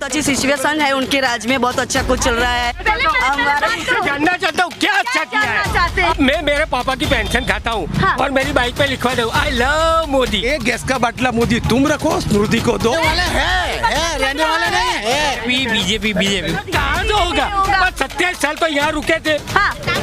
बहुत अच्छी सिचुएशन है उनके राज्य में, बहुत अच्छा कुछ चल रहा है। जानना चाहता हूँ क्या अच्छा किया है। मैं मेरे पापा की पेंशन खाता हूँ और मेरी बाइक पे लिखवा दो आई लव मोदी। एक गैस का बाटला मोदी तुम रखो, स्मृति को दो। रहने वाले नहीं है। बीजेपी कहाँ से होगा? बस 27 साल तो यहाँ रुके थे।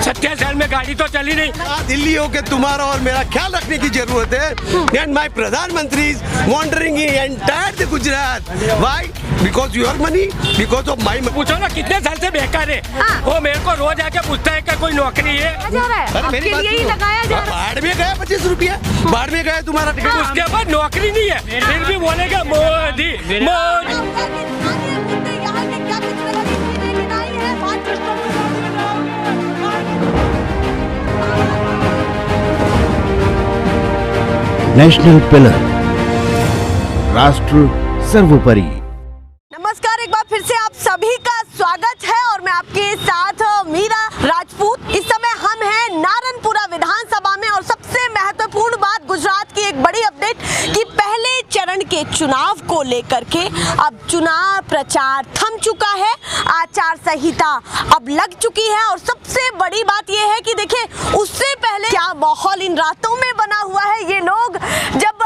27 साल में गाड़ी तो चली नहीं। दिल्ली हो के तुम्हारा और मेरा ख्याल रखने की जरूरत है। एंड माय प्रधानमंत्री is wandering entire the Gujarat. Why? Because your money, because of my money. पूछो ना कितने साल से बेकार है। वो मेरे को रोज आके पूछता है कि कोई नौकरी है। अरे मेरी बात सुनो। बाढ़ में गया 25 रुपया, बाढ़ में गया तुम्हारा टिकट। उसके बाद नौकरी नहीं है, फिर भी बोलेगा मोदी मोदी। नेशनल पिलर, राष्ट्र सर्वोपरि। नमस्कार, एक बार फिर से आप सभी का स्वागत है और मैं आपके साथ मीरा राजपूत। इस समय हम हैं नारनपुरा विधानसभा में और सबसे महत्वपूर्ण बात गुजरात की एक बड़ी अपडेट कि पहले चरण के चुनाव को लेकर के अब चुनाव प्रचार थम चुका है, आचार संहिता अब लग चुकी है और सबसे बड़ी बात यह है कि देखिए उससे पहले क्या माहौल इन रातों में बना हुआ है। ये लोग जब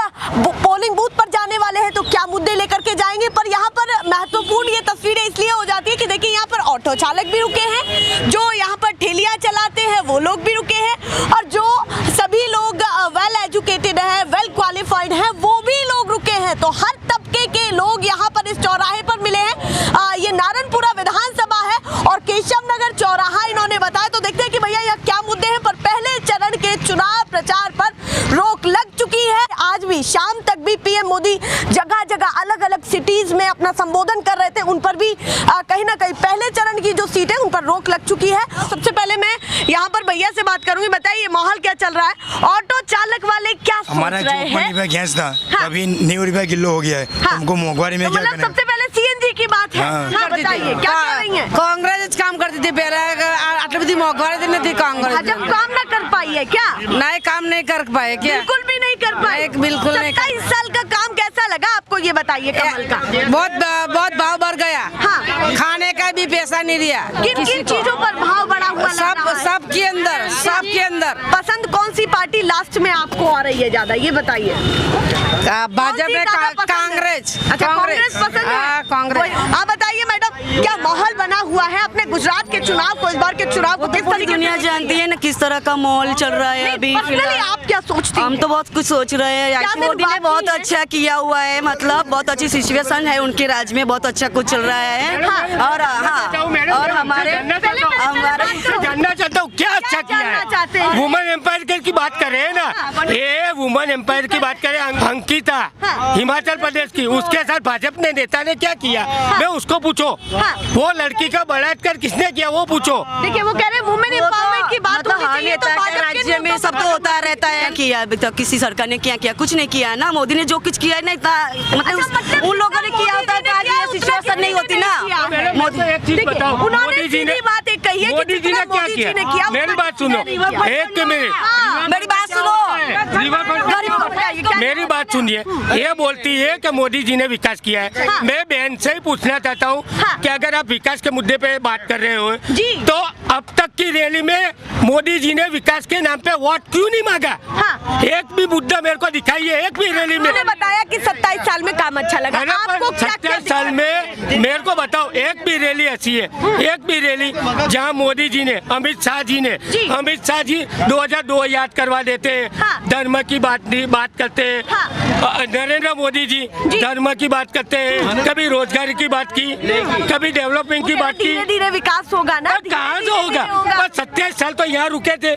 पोलिंग बूथ पर जाने वाले हैं तो क्या मुद्दे लेकर के जाएंगे, पर यहाँ पर महत्वपूर्ण ये तस्वीरें इसलिए हो जाती है कि देखिए यहाँ पर ऑटो चालक भी रुके हैं, जो यहाँ पर ठेलियाँ चलाते हैं वो लोग भी रुके हैं और जो सभी लोग वेल एजुकेटेड है, वेल क्वालिफाइड है, वो भी लोग रुके हैं। तो हर तबके के लोग यहाँ पर इस चौराहे पर मिले हैं। ये नारनपुरा विधानसभा है और केशव नगर चौराहा इन्होंने बताया। तो देखते हैं कि भैया यह क्या मुद्दे हैं। पर पहले चरण के चुनाव प्रचार पर रोक लग चुकी है। आज भी शाम तक भी पीएम मोदी जगह जगह अलग अलग सिटीज में अपना संबोधन कर रहे थे, उन पर भी कहीं ना कहीं पहले चरण की जो सीटें उन पर रोक लग चुकी है। सबसे पहले मैं यहाँ पर भैया से बात करूंगी। बताइए माहौल क्या चल रहा है, ऑटो चालक वाले क्या सोच रहे हैं? हमारा जो गैस था अभी 90 रुपए किलो हो गया है। हमको मोहंगाई में क्या करना? सबसे पहले सीएनजी की बात है। हाँ, बताइए क्या कह रही हैं? कांग्रेस काम करती थी पहले, आटली बदी मोहगाई नहीं थी कांग्रेस। जब काम न कर पाई है क्या? नहीं, काम नहीं कर पाए क्या? बिल्कुल भी नहीं कर पाए। बिल्कुल नहीं। 27 साल का काम कैसा लगा आपको, ये बताइए कमल का? बहुत भाव बढ़ गया। हाँ, खाने का भी पैसा नहीं दिया। किन किन चीजों पर भाव बढ़ा हुआ लग रहा है? सबके अंदर पसंद कौन सी पार्टी लास्ट में आपको आ रही है ज्यादा, ये बताइए? भाजपा, कांग्रेस। अच्छा, कांग्रेस पसंद है? कांग्रेस। आप बताइए मैडम, क्या माहौल बना हुआ है अपने गुजरात के चुनाव को, इस बार के चुनाव को किस तरीके? दुनिया जानती है ना किस तरह का माहौल चल रहा है अभी। आप क्या सोचती हैं? हम तो बहुत कुछ सोच रहे हैं। मोदी ने बहुत अच्छा किया हुआ है, मतलब बहुत अच्छी सिचुएशन है उनके राज्य में, बहुत अच्छा कुछ चल रहा है। और हमारे जानना चाहता हूँ क्या अच्छा किया है। वुमेन एम्पायर की बात कर रहे हैं ना, ये वुमेन एम्पायर की बात करें। अंकिता हिमाचल प्रदेश की, उसके साथ भाजपा ने नेता ने क्या किया मैं उसको पूछो। वो लड़की का बलात्कार किसने किया वो पूछो। देखिए वो कह रहे हैं वुमेन एम्पावरमेंट की बात होनी चाहिए, तो राज्य में सब तो होता रहता है। किया अभी तक किसी सरकार ने क्या किया? कुछ नहीं किया है ना। मोदी ने जो कुछ किया है ना, मतलब उन लोगों ने किया होता है तो सिचुएशन नहीं होती ना। मोदी जी ने बात एक कही है, मोदी जी ने क्या किया? मेरी बात सुनो, एक मिनट मेरी बात सुनो, मेरी बात सुनिए। ये बोलती है कि मोदी जी ने विकास किया है। मैं बहन से ही पूछना चाहता हूँ कि अगर आप विकास के मुद्दे पे बात कर रहे हो तो अब तक की रैली में मोदी जी ने विकास के नाम पे वोट क्यों नहीं मांगा? एक भी मुद्दा मेरे को दिखाइए, एक भी रैली में। बताया कि 27 साल में काम अच्छा लगा। आपको 27 साल में मेरे को बताओ एक भी रैली ऐसी है, एक भी रैली जहाँ मोदी जी ने, अमित शाह जी 2002 याद करवा देते हैं, धर्म की बात करते हैं। नरेंद्र मोदी जी धर्म की बात करते हैं, कभी रोजगार की बात की, कभी डेवलपमेंट की बात की। धीरे धीरे विकास होगा ना। कहाँ से होगा? बस 27 साल तो यहाँ रुके थे।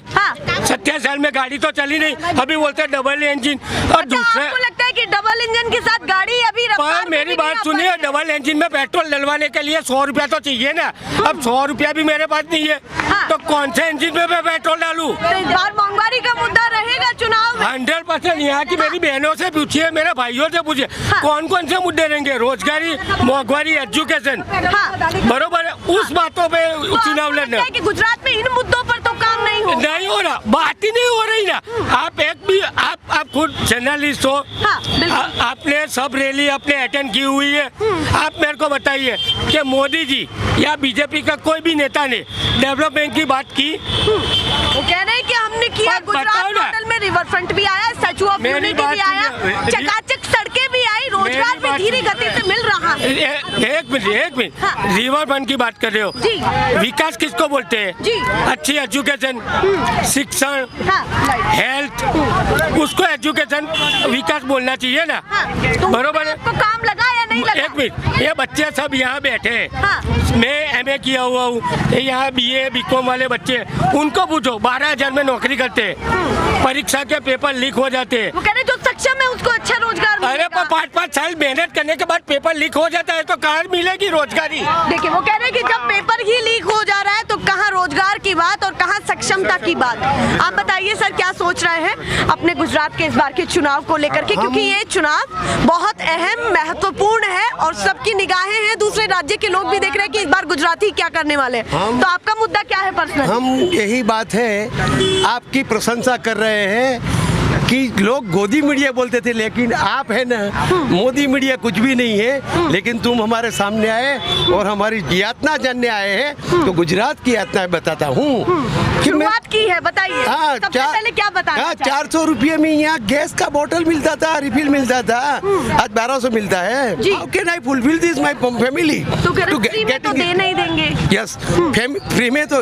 27 साल में गाड़ी तो चली नहीं। अभी बोलते हैं डबल इंजन और दूसरे। आपको लगता है कि डबल इंजन के साथ गाड़ी अभी पर मेरी बात सुनिए, डबल इंजन में पेट्रोल डलवाने के लिए 100 रुपया तो चाहिए ना। अब 100 रुपया भी मेरे पास नहीं है, तो कौन से इंजन में मैं पेट्रोल डालूं? इस बार महंगाई का मुद्दा रहेगा चुनाव में। 100% यहाँ की मेरी बहनों से पूछिए, मेरे भाइयों से पूछिए, कौन कौन से मुद्दे रहेंगे? रोजगारी, महंगाई, एजुकेशन, बरोबर है। उस बातों पे चुनाव लड़ना। गुजरात में इन मुद्दों पर तो काम नहीं हो? नहीं हो रहा, बात ही नहीं हो रही ना। आप एक भी आप खुद जर्नलिस्ट हो, हाँ, बिल्कुल। आपने सब रैली अपने अटेंड की हुई है। आप मेरे को बताइए कि मोदी जी या बीजेपी का कोई भी नेता ने डेवलपमेंट की बात की? वो कह रहे हैं कि हमने किया, बात बताओ गुजरात ना। मॉडल में रिवर फ्रंट भी आया, स्टैचू ऑफ मेरी यूनिटी बात भी आया, सुनिए। चकाचक सड़कें भी आई, रोजगार भी बात धीरे सुनिए। गति से मिल रहा है। एक मिनट हाँ। रिवर फ्रंट की बात कर रहे हो। जी। विकास किसको बोलते हैं? जी। अच्छी एजुकेशन, शिक्षण, हाँ, हेल्थ, उसको एजुकेशन विकास बोलना चाहिए ना। हाँ, तो बरोबर है। आपको काम लगा या नहीं लगा? एक मिनट, ये बच्चे सब यहाँ बैठे हैं। हाँ। मैं MA किया हुआ हूँ, यहाँ BA BCom वाले बच्चे, उनको पूछो 12,000 में नौकरी करते हैं, परीक्षा के पेपर लीक हो जाते हैं। वो कह रहे हैं जो सक्षम है उसको अच्छा रोजगार अरे मिलेगा। 5-5 साल मेहनत करने के बाद पेपर लीक हो जाता है तो कहाँ मिलेगी रोजगारी? देखिए वो कह रहे हैं कि जब पेपर ही लीक हो जा रहा है तो कहाँ रोजगार की बात और कहाँ सक्षमता की बात। आप बताइए सर क्या सोच रहे हैं अपने गुजरात के इस बार के चुनाव को लेकर के, क्योंकि ये चुनाव बहुत अहम महत्वपूर्ण है और सबकी निगाहें हैं, दूसरे राज्य के लोग भी देख रहे हैं कि इस बार गुजराती क्या करने वाले हैं। तो आपका मुद्दा क्या है पर्सनल? हम यही बात है, आपकी प्रशंसा कर रहे हैं कि लोग गोदी मीडिया बोलते थे, लेकिन आप है ना, मोदी मीडिया कुछ भी नहीं है। लेकिन तुम हमारे सामने आए और हमारी यातना जानने आए हैं, तो गुजरात की यातना बताता हूँ कि मैं शुरुआत की है, बताइए सबसे पहले क्या बताना चाहते हैं? 400 रुपये में यहाँ गैस का बोतल मिलता था, रिफिल मिलता था, आज 1200 मिलता है। जी। How can I fulfill this my family? तो कह रहे हैं फ्री में तो दे नहीं देंगे। यस, फ्री में तो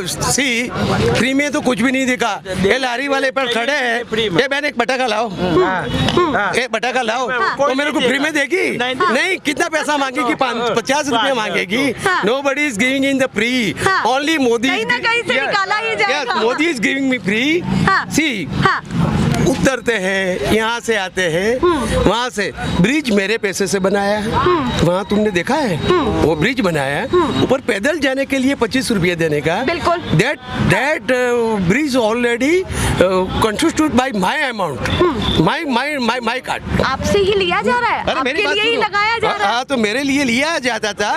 फ्री में तो कुछ भी नहीं दिखा। ये लारी वाले पर खड़े हैं, ये बहन एक बटाका लाओ, एक बटाका लाओ, तो मेरे को फ्री में देगी? नहीं, कितना पैसा मांगेगी? 50 रुपये मांगेगी। Nobody is giving in the free, only Modi कहीं ना कहीं से निकाला ही जाएगा। Modi is giving me free. हाँ। सी हाँ, उतरते हैं, यहाँ से आते हैं, वहाँ से ब्रिज मेरे पैसे से बनाया है, वहाँ तुमने देखा है वो ब्रिज बनाया है, ऊपर पैदल जाने के लिए 25 रुपये देने का। बिल्कुल। That bridge already constitute by my amount, my card. आपसे ही लिया जा रहा है, आपके लिए ही लगाया जा रहा है। हाँ, तो मेरे लिए लिया जाता था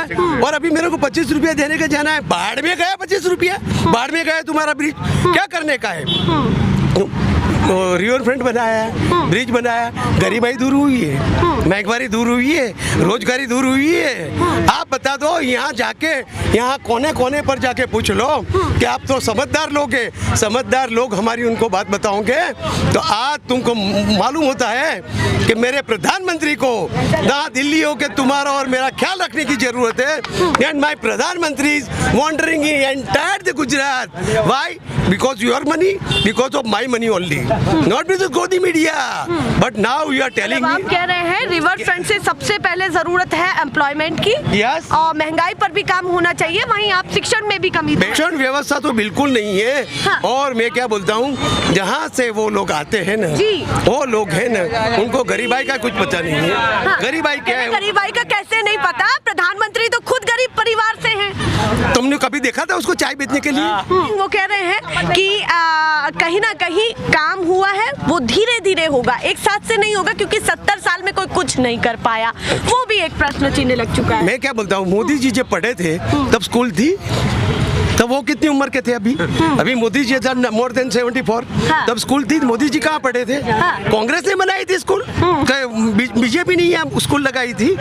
और अभी मेरे को 25 रुपया देने का जाना है। बाढ़ में गया 25 रुपया, बाढ़ में गया तुम्हारा ब्रिज, क्या करने का है? रिवर फ्रंट बनाया है, ब्रिज बनाया, गरीबाई दूर हुई है, महंगाई दूर हुई है, रोजगारी दूर हुई है। आप बता दो, यहाँ जाके, यहाँ कोने कोने पर जाके पूछ लो कि आप तो समझदार लोग हैं, समझदार लोग हमारी उनको बात बताओगे तो आज तुमको मालूम होता है कि मेरे प्रधानमंत्री को ना दिल्ली हो के तुम्हारा और मेरा ख्याल रखने की जरूरत है। एंड माय प्रधानमंत्री is wandering entire the Gujarat. Why? Because your money, because of my money only, not because गोदी media. But now you are telling आप मी। कह रहे हैं रिवर फ्रंट से सबसे पहले जरूरत है एम्प्लॉयमेंट की। Yes. और महंगाई पर भी काम होना चाहिए, वहीं आप शिक्षण में भी कमी। शिक्षण व्यवस्था तो बिल्कुल नहीं है। हाँ। और मैं क्या बोलता हूँ, जहाँ से वो लोग आते हैं ना, जी। वो लोग हैं ना, उनको गरीबाई का कुछ पता नहीं है। हाँ। गरीबाई क्या है? गरीबाई का कैसे नहीं पता? प्रधानमंत्री तो खुद गरीब परिवार से हैं। तुमने कभी देखा था उसको चाय बेचने के लिए? वो कह रहे हैं कि कहीं ना कहीं काम हुआ है, वो धीरे धीरे होगा, एक साथ से नहीं होगा, क्योंकि 70 साल में कोई कुछ नहीं कर पाया। वो भी एक प्रश्न चिन्ह लग चुका है। मैं क्या बोलता हूँ, मोदी जी जब पढ़े थे तब स्कूल थी, तब वो कितनी उम्र के थे? अभी मोदी जी मोर देन 74। हाँ। तब स्कूल थी, मोदी जी कहाँ पढ़े थे? हाँ। कांग्रेस ने बनाई थी स्कूल, बीजेपी नहीं है स्कूल लगाई थी।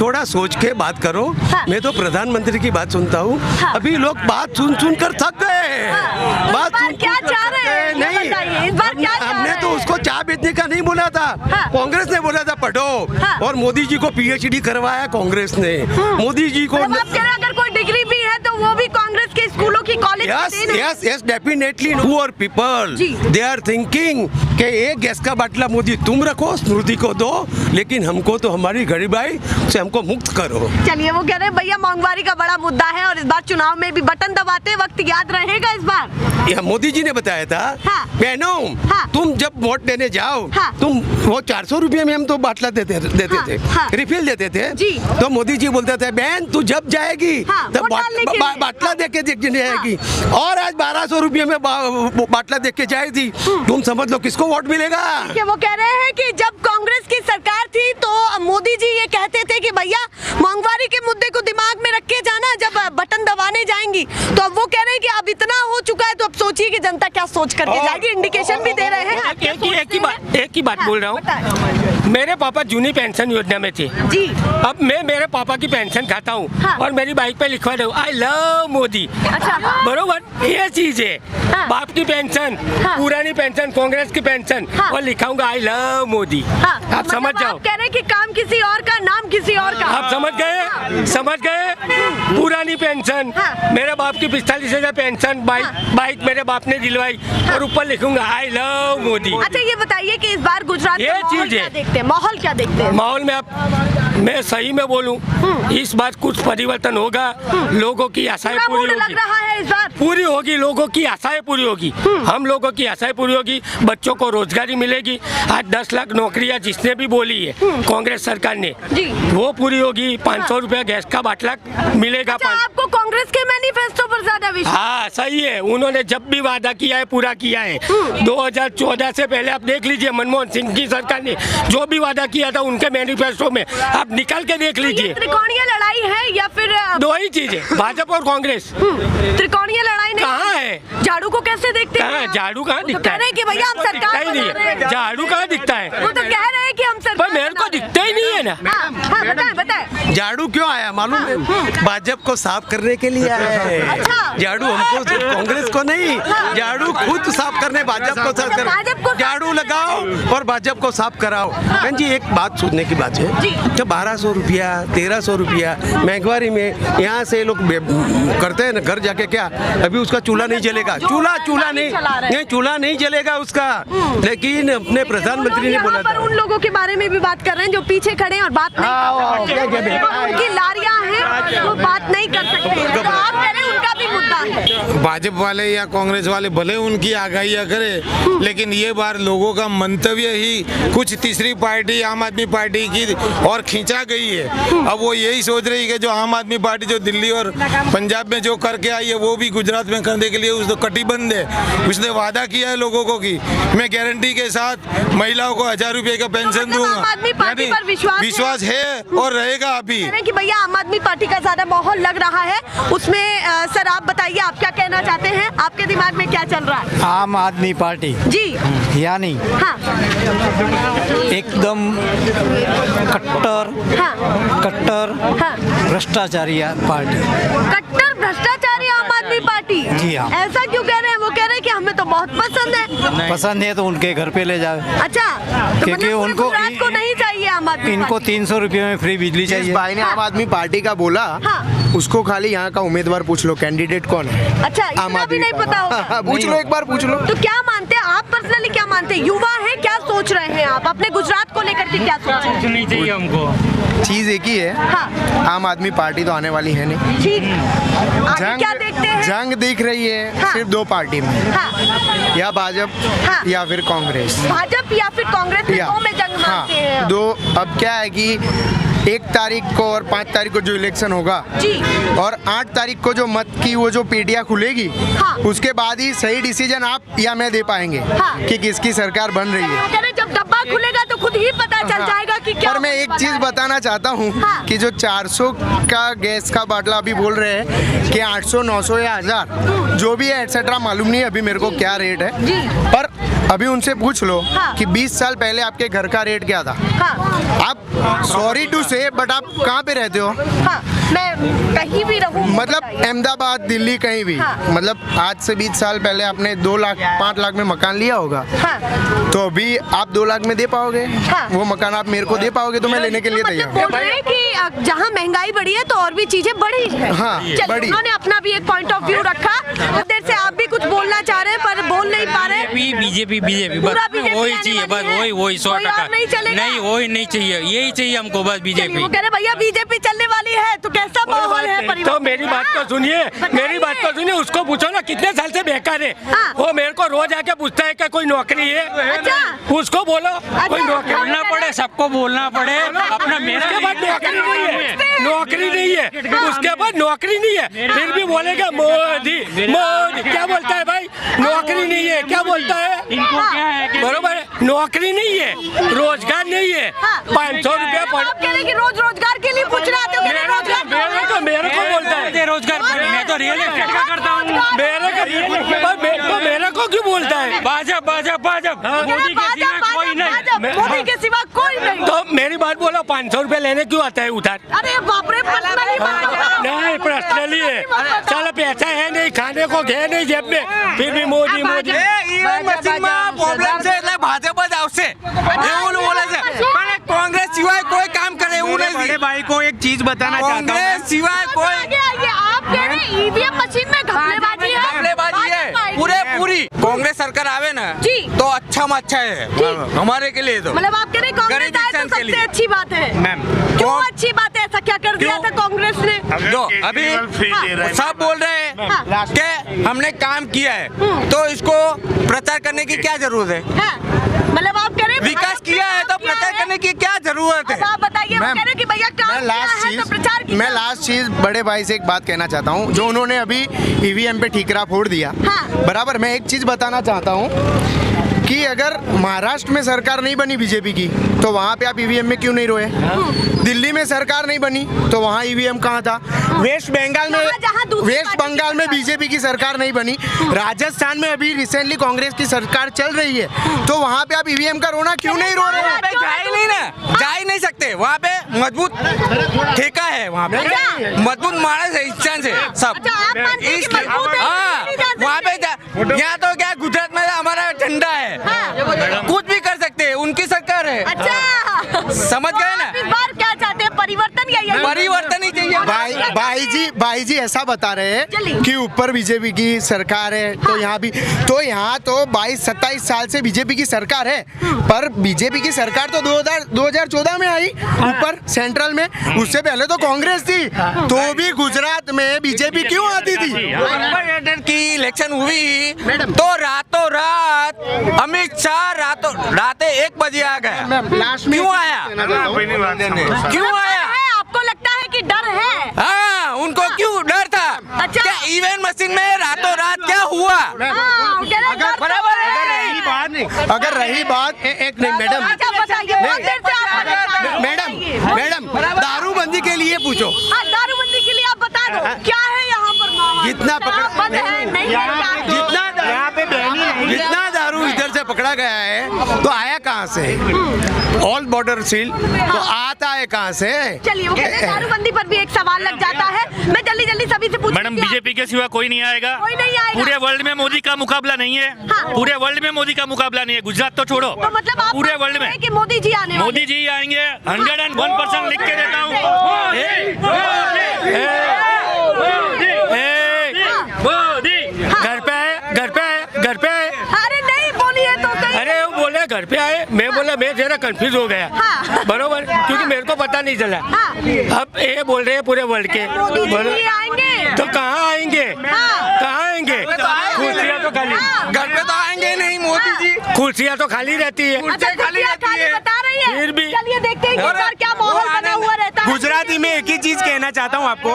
थोड़ा सोच के बात करो। हाँ। मैं तो प्रधानमंत्री की बात सुनता हूँ। हाँ। अभी लोग बात सुन सुन कर थक गए। हाँ। बात इस बार सुन क्या सुन कर चाह थक रहे हैं? गए। ये बताइए, इस बार क्या चाह हमने रहे तो हैं? उसको चाय बेचने का नहीं बोला था, हाँ। कांग्रेस ने बोला था पढ़ो। हाँ। और मोदी जी को PhD करवाया कांग्रेस ने। मोदी जी को मतलब आप कह रहे हैं अगर कोई डिग्री भी है तो वो भी कांग्रेस के स्कूलों की college Yes, definitely. Poor people, जी। they are thinking कि एक गैस का बाटला मोदी तुम रखो, स्मृति को दो, लेकिन हमको तो हमारी गरीबाई से हमको मुक्त करो। चलिए, वो कह रहे हैं भैया महंगाई का बड़ा मुद्दा है और इस बार चुनाव में भी बटन दबाते वक्त याद रहेगा इस बार। यह मोदी जी ने बताया था। हाँ। बहनों, हाँ। तुम जब वोट देने जाओ, हाँ। तुम वो 400 रुपये में हम तो बाटला देते हाँ, थे, हाँ। रिफिल देते थे। जी। तो मोदी जी बोलते थे, बहन तू जब जाएगी हाँ, तब वोट डालने के लिए। बाटला दे के जाएगी। और आज 1200 रुपये में बाटला देख के जाएगी। तुम समझ लो किसको वोट मिलेगा। कि वो कह रहे हैं कि जब कांग्रेस की सरकार थी तो मोदी जी ये कहते थे कि भैया महंगाई के मुद्दे को दिमाग में रख के जाना जब बटन दबाने जाएंगी। तो अब वो कह रहे हैं कि अब इतना हो चुका है तो अब सोचिए कि जनता क्या क्या सोच करके जाएगी, इंडिकेशन भी दे रहे हैं। आप क्या सोचते हैं? एक ही बात बोल रहा हूँ। बताएं। मेरे पापा जूनी पेंशन योजना में थे जी। अब मैं मेरे पापा की पेंशन खाता हूँ हाँ। और मेरी बाइक पे लिखवा दे आई लव मोदी। अच्छा। बरोबर, ये चीज है। हाँ। बाप की पेंशन, हाँ। पुरानी पेंशन, कांग्रेस की पेंशन हाँ। और लिखाऊंगा आई लव मोदी। हाँ, आप मतलब समझ जाओ। आप कह रहे हैं कि काम किसी और का, नाम किसी और का। आप समझ गए, समझ गए। पुरानी पेंशन, हाँ। मेरे बाप की 45,000 पेंशन, बाइक मेरे बाप ने दिलवाई और ऊपर लिखूंगा आई लव मोदी। अच्छा ये बताइए कि इस बार गुजरात ये में माहौल चीज़ है। क्या देखते हैं, माहौल क्या देखते हैं? माहौल में अब मैं सही में बोलूं, इस बार कुछ परिवर्तन होगा, लोगों की आशाएं पूरा पूरी मूड लग होगी, रहा है इस बार। पूरी होगी, लोगों की आशाएं पूरी होगी, हम लोगों की आशाएं पूरी होगी, बच्चों को रोजगारी मिलेगी। आज 10 लाख नौकरियां जिसने भी बोली है कांग्रेस सरकार ने, जी। वो पूरी होगी। 500 रुपया गैस का बाटला मिलेगा। अच्छा, आपको कांग्रेस के मैनिफेस्टो पर ज्यादा विश्वास? हाँ सही है, उन्होंने जब भी वादा किया है पूरा किया है। 2014 से पहले आप देख लीजिए, मनमोहन सिंह की सरकार ने जो भी वादा किया था उनके मैनिफेस्टो में, आप निकल के देख ये लीजिए। त्रिकोणीय लड़ाई है या फिर दो ही चीज है, भाजपा और कांग्रेस। त्रिकोणीय लड़ाई नहीं? कहाँ है? झाड़ू को कैसे देखते हैं कहाँ आप? झाड़ू कहाँ वो तो दिखता कह रहे हैं कि भैया हम दिखता सरकार ही नहीं बना रहे है, हैं। झाड़ू कहाँ दिखता है? वो तो कह रहे हैं कि हम सरकार पर मेरे को बना रहे हैं। दिखता ही नहीं है ना। हाँ, हाँ, बताएं बताएं। झाड़ू क्यों आया मालूम है? भाजपा को साफ करने के लिए आया है। अच्छा। झाड़ू हमको, कांग्रेस को नहीं, झाड़ू खुद साफ करने, भाजपा को साफ भाजपा को कर, झाड़ू लगाओ और भाजपा को साफ कराओ। बहन जी एक बात सोचने की बात है जी। कि 1200 रुपया 1300 रुपया महंगाई में यहाँ से लोग करते हैं ना, घर जाके क्या अभी उसका चूल्हा नहीं जलेगा, चूल्हा नहीं चूल्हा नहीं जलेगा उसका। लेकिन अपने प्रधानमंत्री ने यहाँ बोला पर था उन लोगों के बारे में भी बात कर रहे हैं जो पीछे खड़े हैं और बात नहीं कर सकते। उनकी लारियां हैं, वो बात नहीं कर सकते। तो आप कह रहे हैं उनका भी मुद्दा है। भाजपा वाले या कांग्रेस वाले भले उनकी आगाहियां करे, लेकिन ये बार लोगों का मंतव्य ही कुछ तीसरी पार्टी आम आदमी पार्टी की और खींचा गई है। अब वो यही सोच रही है कि जो आम आदमी पार्टी जो दिल्ली और पंजाब में जो करके आई है वो भी गुजरात में करने के लिए उसको कटिबंध है। उसने वादा किया है लोगों को कि मैं गारंटी के साथ महिलाओं को 1000 रुपए का पेंशन मतलब आम आदमी पार्टी दूंगा। पर विश्वास है और रहेगा अभी। कह रहे हैं कि भैया आम आदमी पार्टी का ज्यादा माहौल लग रहा है उसमें। सर आप बताइए, आप क्या कहना चाहते हैं, आपके दिमाग में क्या चल रहा है? आम आदमी पार्टी जी। यानी हाँ एकदम कट्टर हाँ हाँ। भ्रष्टाचारी पार्टी। कट्टर भ्रष्टाचारी आम आदमी पार्टी? जी हाँ। ऐसा क्यों कह रहे हैं? वो कह रहे हैं कि हमें तो बहुत पसंद है। पसंद है तो उनके घर पे ले जाओ। अच्छा, तो क्योंकि मतलब पूरे उनको गुजरात को नहीं चाहिए आम आदमी इनको पार्टी? 300 रुपये में फ्री बिजली जिस चाहिए। भाई ने आम आदमी पार्टी का बोला, हाँ। उसको खाली यहाँ का उम्मीदवार पूछ लो, कैंडिडेट कौन है। अच्छा, आम इतना भी आदमी नहीं का। पता होगा? पूछ लो, एक बार पूछ लो। तो क्या मानते हैं आप, पर्सनली क्या मानते हैं? युवा है, क्या सोच रहे हैं आप अपने गुजरात को लेकर के, क्या सोच रहे हैं? नहीं चाहिए हमको। चीज एक ही है, हाँ आम आदमी पार्टी तो आने वाली है नहीं। ठीक। आगे क्या देखते हैं? जंग दिख रही है हाँ। सिर्फ दो पार्टी में, हाँ, या भाजपा हाँ। या फिर कांग्रेस। भाजपा या फिर कांग्रेस में दो में जंग मानते हैं? दो। अब क्या है कि 1 तारीख को और 5 तारीख को जो इलेक्शन होगा जी। और 8 तारीख को जो मत की वो जो पेटियां खुलेगी, हाँ। उसके बाद ही सही डिसीजन आप या मैं दे पाएंगे हाँ। कि किसकी सरकार बन रही है। वो कह रहे हैं, जब डब्बा खुलेगा तो खुद ही पता चल जाएगा कि क्या। पर मैं एक चीज बताना चाहता हूँ हाँ। कि जो 400 का गैस का बाटला अभी बोल रहे हैं कि 800 900 या 1000 जो भी है एटसेट्रा, मालूम नहीं है अभी मेरे को क्या रेट है। जी। पर अभी उनसे पूछ लो हाँ। कि 20 साल पहले आपके घर का रेट क्या था। हाँ आप सॉरी टू से बट आप कहाँ पे रहते हो? हाँ, मैं कहीं भी रहूँ मतलब अहमदाबाद, दिल्ली, कहीं भी। हाँ। मतलब आज से 20 साल पहले आपने 2 लाख 5 लाख में मकान लिया होगा, हाँ। तो अभी आप 2 लाख में दे पाओगे? हाँ। वो मकान आप मेरे को दे पाओगे? तो मैं लेने के लिए मतलब तैयार बोल हूँ। रहे हैं कि जहाँ महंगाई बढ़ी है तो और भी चीजें बढ़ी है। हाँ, चलिए, बढ़ी। उन्होंने अपना भी एक पॉइंट ऑफ व्यू रखा। तो देर से आप भी कुछ बोलना चाह रहे हैं पर बोल नहीं पा रहे। बीजेपी पूरा बस BJP वही आने चाहिए, वाली बस है। वही 100 कोई और टका नहीं चलेगा? नहीं, वही नहीं चाहिए, यही चाहिए हमको बस चलिए, बीजेपी। वो कह रहे भैया बीजेपी चलने वाली है तो कैसा माहौल है परिवार? तो मेरी बात तो सुनिए, मेरी बात तो सुनिए, उसको पूछो ना कितने साल से बेकार है। हाँ। वो मेरे को रोज आके पूछता है कि कोई नौकरी है। अच्छा। उसको बोलो कोई नौकरी। बोलना पड़े, सबको बोलना पड़े अपना। उसके बाद नौकरी नहीं है, नौकरी नहीं है, उसके बाद नौकरी नहीं है, फिर भी बोलेगा मोदी मोदी। क्या बोलता है भाई? नौकरी नहीं है, क्या बोलता है? इनको क्या है कि बरोबर है, नौकरी नहीं है, रोजगार नहीं है, 500 रुपया आप कह रहे हैं कि रोज रोजगार के लिए पूछ रहे आते हो, कह रहे हैं रोजगार मेरे को बोलता है रोजगार तो रियल एस्टेट का करता हूँ। मेरे को क्यों बोलता है? भाजपा भाजपा मोदी के सिवा कोई नहीं। मोदी के सिवा कोई नहीं। तो मेरी बात बोलो, 500 रुपए लेने क्यों आता है उधर? अरे बाप रे, पर्सनली नहीं, पर्सनली है। चलो पैसा है नहीं, खाने को है नहीं जेब में, फिर भी मोदी मोदी। प्रॉब्लम से भाजपा जाओ से बोला से कांग्रेस सिवाय कोई काम करे बड़े भाई को एक चीज बताना चाहता हूँ। कांग्रेस सिवाय कोई आप कह रहे हैं ईवीएम मशीन में घपलेबाजी है। घपलेबाजी है पूरी। कांग्रेस सरकार आवे ना जी तो अच्छा में अच्छा है हमारे के लिए। तो मतलब आप कह रहे हैं कांग्रेस आए तो सबसे अच्छी बात है। मैम क्यों अच्छी बात है? ऐसा क्या कर दिया था कांग्रेस ने? जो अभी सब बोल रहे हैं कि हमने काम किया है तो इसको प्रचार करने की क्या जरूरत है? मतलब आप कह रहे हैं विकास किया है तो प्रचार करने की क्या जरूरत है? आप बताइए, वो कह रहे हैं कि भैया काम किया है तो प्रचार किया। मैं लास्ट चीज बड़े भाई से एक बात कहना चाहता हूँ, जो उन्होंने अभी ईवीएम पे ठीकरा फोड़ दिया। बराबर, मैं एक चीज बताना चाहता हूँ कि अगर महाराष्ट्र में सरकार नहीं बनी बीजेपी की तो वहाँ पे आप ईवीएम में क्यों नहीं रोए? दिल्ली में सरकार नहीं बनी तो वहाँ ईवीएम कहाँ था? वेस्ट बंगाल में बीजेपी की सरकार नहीं बनी, राजस्थान में अभी रिसेंटली कांग्रेस की सरकार चल रही है, तो वहाँ पे आप ईवीएम का रोना क्यों नहीं रो रहे? जा ही नहीं ना, जा ही नहीं सकते। वहाँ पे मजबूत ठेका है, वहाँ पे मजबूत मानस है, इंसान से सब। हाँ, वहाँ पे यहाँ तो क्या गुजरात में हमारा झंडा है, कुछ भी कर सकते हैं, उनकी सरकार है। अच्छा, समझ गए ना? इस बार क्या चाहते हैं? परिवर्तन या यही? परिवर्तन ही चाहिए। भाई जी ऐसा बता रहे हैं कि ऊपर बीजेपी की सरकार है तो यहाँ भी, तो यहाँ तो 22-27 साल से बीजेपी की सरकार है, पर बीजेपी की सरकार तो 2014 में आई ऊपर सेंट्रल में, उससे पहले तो कांग्रेस थी, तो भी गुजरात में बीजेपी क्यों आती थी? की इलेक्शन हुई तो रातों रात अमित शाह रात 1 बजे आ गया। क्यों आया? क्यों आया? आपको लगता है कि डर है? हाँ, उनको क्यों डर था? अच्छा। क्या ईवीएम मशीन में रातों रात क्या हुआ? बराबर है। अगर रही बात एक नहीं मैडम, मैडम दारूबंदी के लिए पूछो। दारूबंदी के लिए आप बता दो क्या है यहाँ पर माहौल? जितना जितना दारू इधर से पकड़ा गया है तो आया कहाँ से? ऑल बॉर्डर सील तो आता है कहाँ से? चलिए, वो कहते हैं दारूबंदी पर भी एक सवाल लग जाता है। मैं जल्दी सभी से पूछती मैडम, बीजेपी के सिवा कोई नहीं आएगा। कोई नहीं आएगा। पूरे वर्ल्ड में मोदी का मुकाबला नहीं है। पूरे वर्ल्ड में मोदी का मुकाबला नहीं है, गुजरात तो छोड़ो। तो मतलब आप पूरे वर्ल्ड में कि मोदी जी आने वाले? मोदी जी आएंगे, 101% लिख के देता हूँ। घर पे आए। अरे नहीं बोलिए तो सही। अरे वो बोले घर पे आए, मैं बोला मैं जरा कंफ्यूज हो गया। बरोबर, क्योंकि मेरे को पता नहीं चला। अब ये बोल रहे हैं पूरे वर्ल्ड के, आएंगे तो कहाँ आएंगे? कहाँ आएंगे? कुर्सियाँ तो खाली, घर पे तो आएंगे नहीं मोदी जी। कुर्सियाँ तो खाली रहती है। खाली बता रही है। फिर भी चलिए देखते हैं इस बार क्या माहौल बना हुआ रहता है। गुजराती में एक ही चीज कहना चाहता हूँ आपको,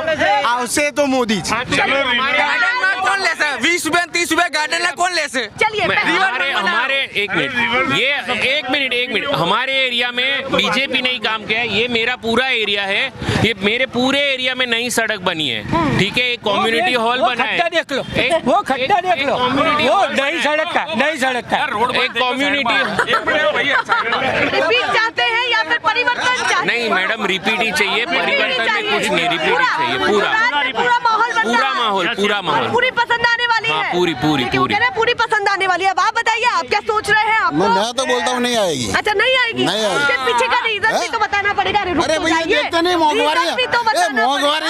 आवसे तो मोदी जी। गार्डन में कौन ले से? 20 रुपए 30 रुपए गार्डन में कौन ले से? चलिए हमारे एक मिनट हमारे एरिया में बीजेपी ने ही काम किया है। ये मेरा पूरा एरिया है, ये मेरे पूरे एरिया में नई सड़क बनी है, ठीक है। एक कम्युनिटी हॉल बना है, देख लो, वो खड्डा देख लो, वो नई सड़क का एक कम्युनिटी। रिपीट चाहते हैं या फिर परिवर्तन चाहते हैं? नहीं मैडम, रिपीट ही चाहिए, परिवर्तन में कुछ नहीं, रिपीट ही चाहिए। पूरा माहौल पूरी पसंद आने वाली है। पूरी पूरी पसंद आने वाली है। अब आप बताइए, आप क्या सोच रहे हैं? मैं तो बोलता हूँ नहीं आएगी। अच्छा, नहीं आएगी। उसके पीछे का रीजन भी तो बताना पड़ेगा। अरे भैया देखते नहीं मोहंगवारी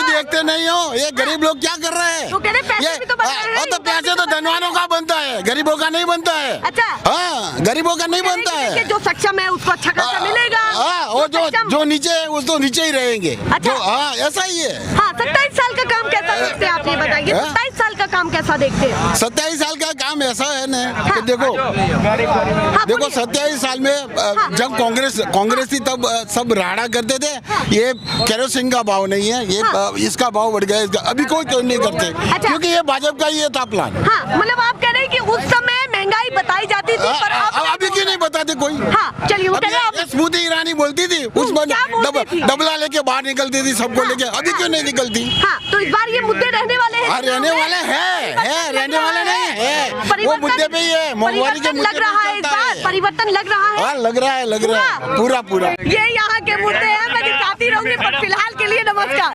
देखते नहीं हो? ये गरीब लोग क्या कर रहे हैं? तो पैसे तो धनवानों का बनता है, गरीबों का नहीं बनता है। अच्छा, हाँ, गरीबों का नहीं बनता है। जो सक्षम है उसको अच्छा खासा मिलेगा। हाँ, और जो नीचे है वो तो नीचे ही रहेंगे। अच्छा, हाँ, ऐसा ही है। हाँ, 27 साल का काम कैसा देखते हैं आप? ये बताइए, 27 साल का काम कैसा देखते हैं? 27 साल का काम ऐसा है ना कि देखो 27 साल में जब कांग्रेस थी तब सब राड़ा करते थे, ये केरोसिन का भाव नहीं है, ये इसका भाव बढ़ गया, अभी कोई नहीं करते, क्योंकि ये भाजपा का ही था प्लान। हाँ, मतलब आप कह रहे हैं कि उस समय महंगाई बताई जाती थी, पर अब अभी क्यों नहीं बताते कोई? हाँ चलिए वो कह रहे हैं अब स्मृति ईरानी बोलती थी उसमें क्या बोलती थी? डबला लेके बाहर निकलती थी सबको लेके, अभी क्यों नहीं निकलती? हाँ तो इस बार ये मुद्दे रहने वाले हैं। रहने वाले हैं, रहने वाले नहीं है, वो मुद्दे पे ही है, महंगाई के मुद्दे लग रहा है, इस बार परिवर्तन लग रहा है। हाँ लग रहा है पूरा। ये यहाँ के मुद्दे हैं, मैं दिखाती रहूंगी, पर फिलहाल के लिए नमस्कार।